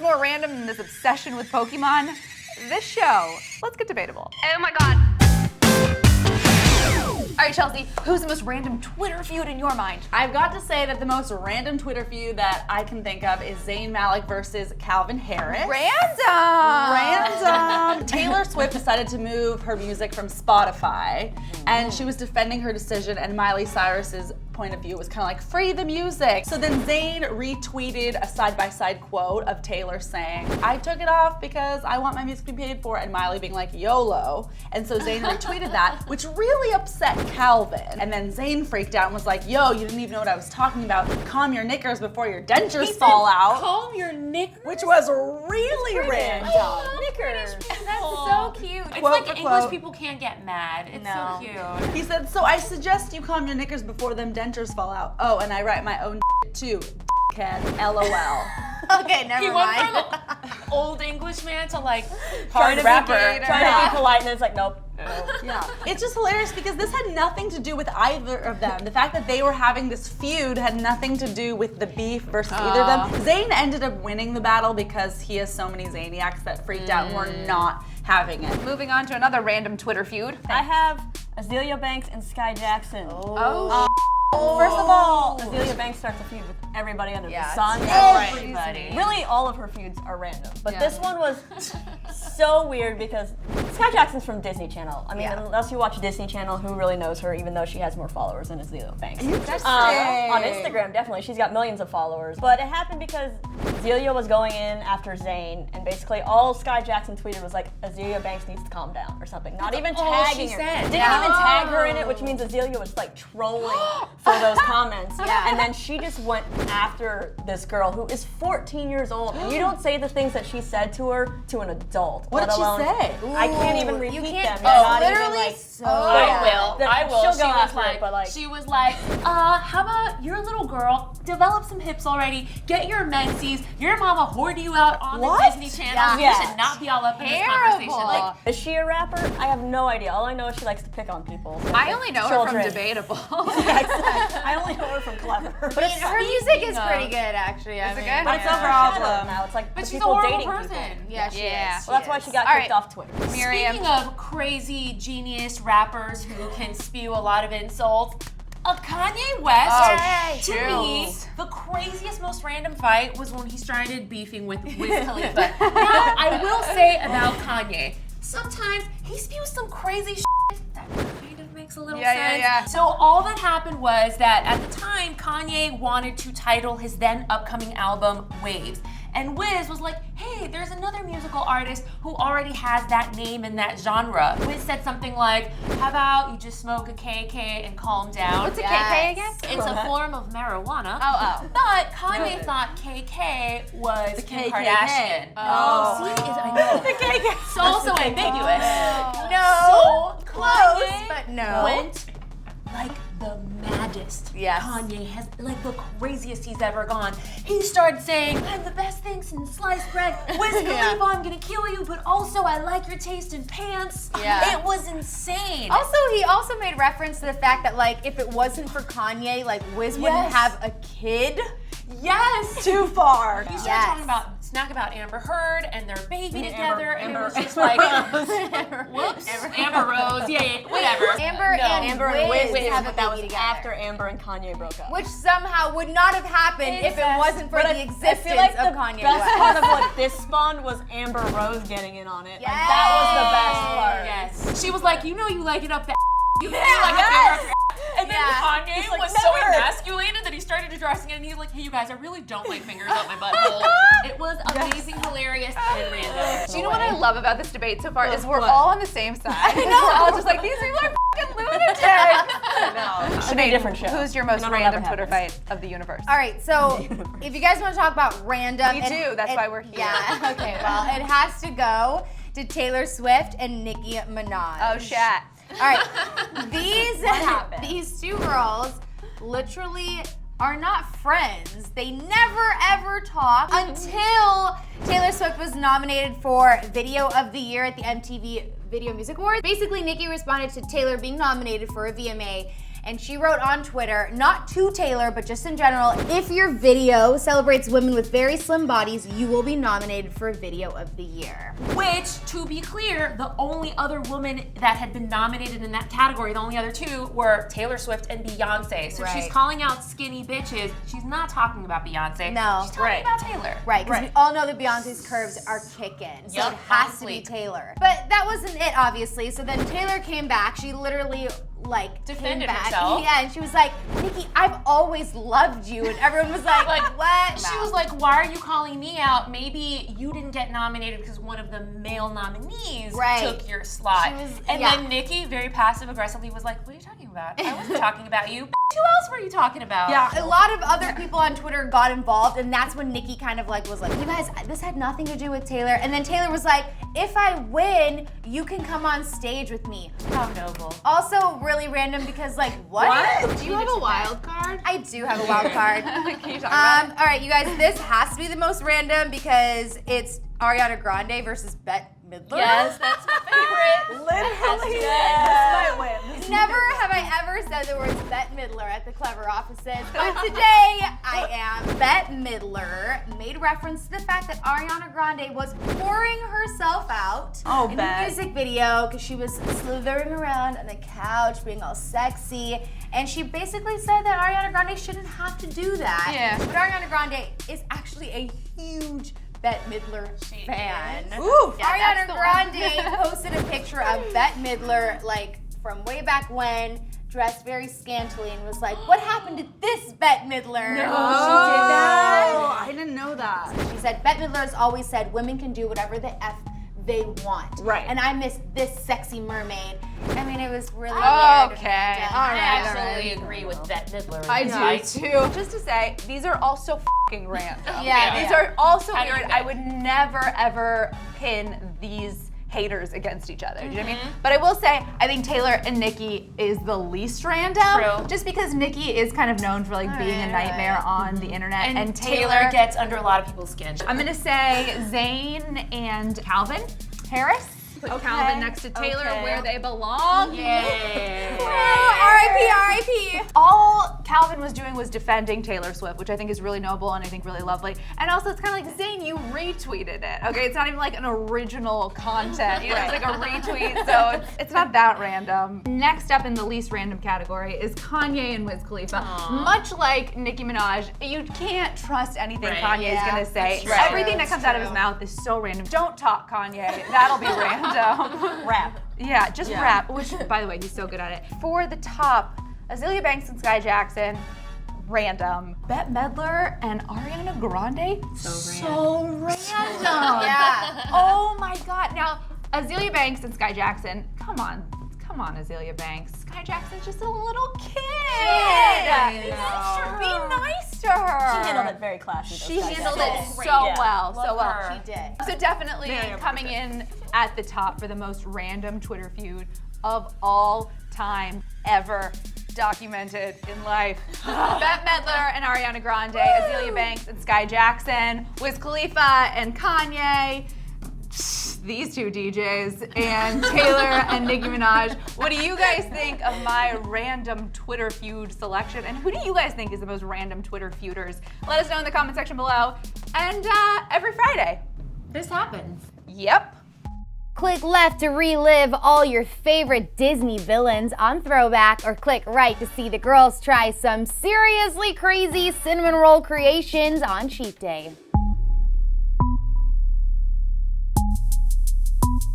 more random than this obsession with Pokemon? This show. Let's get debatable. Oh my god. All right, Chelsea, who's the most random Twitter feud in your mind? I've got to say that the most random Twitter feud that I can think of is Zayn Malik versus Calvin Harris. Random! Taylor Swift decided to move her music from Spotify, and she was defending her decision, and Miley Cyrus's point of view was kind of like, free the music. So then Zayn retweeted a side-by-side quote of Taylor saying, I took it off because I want my music to be paid for, and Miley being like, YOLO. And so Zayn retweeted that, which really upset Calvin. And then Zayn freaked out and was like, yo, you didn't even know what I was talking about. Calm your knickers before your dentures fall out. Calm your knickers? Which was really random. Knickers. That's so cute. It's Quote like for English quote. people can't get mad. It's No. so cute. He said, so I suggest you calm your knickers before them dentures fall out. Oh, and I write my own too. Cat, LOL. Okay, never He went mind. from the old English man to like Hard rapper. Trying to be polite, and it's like, nope. Yeah. It's just hilarious because this had nothing to do with either of them. The fact that they were having this feud had nothing to do with the beef versus either of them. Zayn ended up winning the battle because he has so many Zaniacs that freaked out and were not having it. Moving on to another random Twitter feud. I have Azealia Banks and Skai Jackson. Oh, First of all, Azealia Banks starts a feud with everybody under the sun. everybody. Really, all of her feuds are random. But this one was so weird because Skai Jackson's from Disney Channel. I mean, unless you watch Disney Channel, who really knows her, even though she has more followers than Azealia Banks? On Instagram, definitely. She's got millions of followers. But it happened because Azealia was going in after Zayn, and basically all Skai Jackson tweeted was like, Azealia Banks needs to calm down or something. Not even all tagging she her. said. Didn't even tag her in it, which means Azealia was like trolling for those comments. And then she just went after this girl who is 14 years old, and you don't say the things that she said to her to an adult. What did she say? I can't even repeat them. can't- They're not literally even like. so I will. She'll She go was after like, it, but like. she was like, how about you're a little girl, develop some hips already, get your menses, your mama hoard you out on the Disney Channel. Yeah. You should not be all up in this Terrible. conversation. Like, Is she a rapper? I have no idea. All I know is she likes to pick on people. I only know her Children. from Debatable. I only know her from Clevver. But her music is pretty good, actually. Is it good? But it's Yeah. over problem now. It's like but the she's a people horrible dating person. people. Yeah, she Yeah. is. Well, that's why she got All kicked right. off Twitter. Miriam. Speaking of crazy genius rappers who can spew a lot of insults, Kanye West, to me, the craziest, most random fight was when he started beefing with Wiz Khalifa. Now, I will say about Kanye, sometimes he spews some crazy shit that kind of makes a little sense. Yeah. So all that happened was that at the time, Kanye wanted to title his then upcoming album Waves. And Wiz was like, hey, there's another musical artist who already has that name in that genre. Wiz said something like, how about you just smoke a KK and calm down? What's a KK again? It's a form of marijuana. Oh. But Kanye thought KK was Kim KKK. Kardashian. Oh. See, I know. The KK. It's also ambiguous. No. So Close, Kanye but no. went like the maddest. Yes. Kanye has like the craziest he's ever gone. He started saying, I'm the best thing since sliced bread. Wiz Khalifa, I'm gonna kill you, but also I like your taste in pants. Yeah. It was insane. Also, he also made reference to the fact that, like, if it wasn't for Kanye, like, Wiz wouldn't Yes. have a kid. Yes. Too far. He started Yes. talking about Amber Heard and their baby together, and it was just Amber like, whoops, Amber Rose, yeah, whatever. Amber and Wiz have a that baby was together. after Amber and Kanye broke up. Which somehow would not have happened if it wasn't for the existence I feel like of the Kanye best West. part of what this spawned was Amber Rose getting in on it. Yes. Like, that was the best part. Yes. She was like, you know you like it up the you know you like it up the And then Kanye like, was so never. emasculated that he started addressing it, and he's like, hey, you guys, I really don't like fingers up my butthole. It was amazing, hilarious, and random. Do you know what I love about this debate so far is we're all on the same side. We're all just like, these people are fucking lunatics. No. Should be a different show. Who's your most We don't know random that Twitter happens. fight of the universe? All right, so if you guys want to talk about random, Me too, that's why we're here. Yeah, okay, well, it has to go to Taylor Swift and Nicki Minaj. Oh, shit. All right, happened? these two girls literally are not friends. They never ever talk until Taylor Swift was nominated for Video of the Year at the MTV Video Music Awards. Basically, Nicki responded to Taylor being nominated for a VMA, and she wrote on Twitter, not to Taylor, but just in general, if your video celebrates women with very slim bodies, you will be nominated for Video of the Year. Which, to be clear, the only other woman that had been nominated in that category, the only other two, were Taylor Swift and Beyonce. So Right. she's calling out skinny bitches. She's not talking about Beyonce. No. She's talking about Taylor. Right, because we all know that Beyonce's curves are kicking, so Yup, it has on to be fleek. Taylor. But that wasn't it, obviously. So then Taylor came back. She literally Defended came back. herself. Yeah, and she was like, Nicki, I've always loved you, and everyone was like, what? She was like, why are you calling me out? Maybe you didn't get nominated because one of the male nominees took your slot. And then Nicki very passive aggressively was like, what are you talking about? I wasn't talking about you. Who else were you talking about? Yeah, a lot of other people on Twitter got involved, and that's when Nicki kind of was like, you guys, this had nothing to do with Taylor. And then Taylor was like, if I win, you can come on stage with me. How noble. Also really random because what? Do you have a wild card? I do have a wild card. Can you talk about it? All right, you guys, this has to be the most random because it's Ariana Grande versus Bette Midler. Yes, that's my favorite. Literally, This this might win. Never have I ever said the words Bette Midler at the Clevver offices, but today I am. Bette Midler made reference to the fact that Ariana Grande was pouring herself out in a music video because she was slithering around on the couch, being all sexy, and she basically said that Ariana Grande shouldn't have to do that. Yeah. But Ariana Grande is actually a huge Bette Midler fan. Ooh. Ariana Grande posted a picture of Bette Midler from way back when, dressed very scantily, and was like, what happened to this Bette Midler? No, She did that. Oh, I didn't know that. She said, Bette Midler has always said women can do whatever the F they want. Right. And I miss this sexy mermaid. I mean, it was really weird. Okay. Yeah. All I right. absolutely agree with Bette Midler. I do too. Just to say, these are all so fucking random. Yeah. These are all so How do you weird. think? I would never ever pin these haters against each other. Do you know what I mean? But I will say, I think Taylor and Nicki is the least random. True. Just because Nicki is kind of known for being a nightmare on the internet, And Taylor gets under a lot of people's skin. I'm gonna say Zayn and Calvin Harris. Put Calvin next to Taylor where they belong. R.I.P. All Calvin was doing was defending Taylor Swift, which I think is really noble and I think really lovely. And also it's kind of like, Zayn, you retweeted it, okay? It's not even like an original content, you know, it's like a retweet, so it's not that random. Next up in the least random category is Kanye and Wiz Khalifa. Much like Nicki Minaj, you can't trust anything Kanye is gonna say. That's Everything that comes out of his mouth is so random. Don't talk, Kanye, that'll be random. Rap. Yeah, just rap, which, by the way, he's so good at it. For the top, Azealia Banks and Skai Jackson, random. Bette Midler and Ariana Grande, so random. Yeah. Oh my God. Now, Azealia Banks and Skai Jackson, come on, Azealia Banks. Skai Jackson's just a little kid. Be nice to her. She handled it very classy. She handled Jackson. it so Yeah. well, Love so well. her. She did. So definitely coming in at the top for the most random Twitter feud of all time ever documented in life. Bette Midler and Ariana Grande, Azealia Banks and Skai Jackson, Wiz Khalifa and Kanye, these two DJs, and Taylor and Nicki Minaj. What do you guys think of my random Twitter feud selection? And who do you guys think is the most random Twitter feuders? Let us know in the comment section below. And every Friday. This happens. Yep. Click left to relive all your favorite Disney villains on Throwback, or click right to see the girls try some seriously crazy cinnamon roll creations on Cheat Day.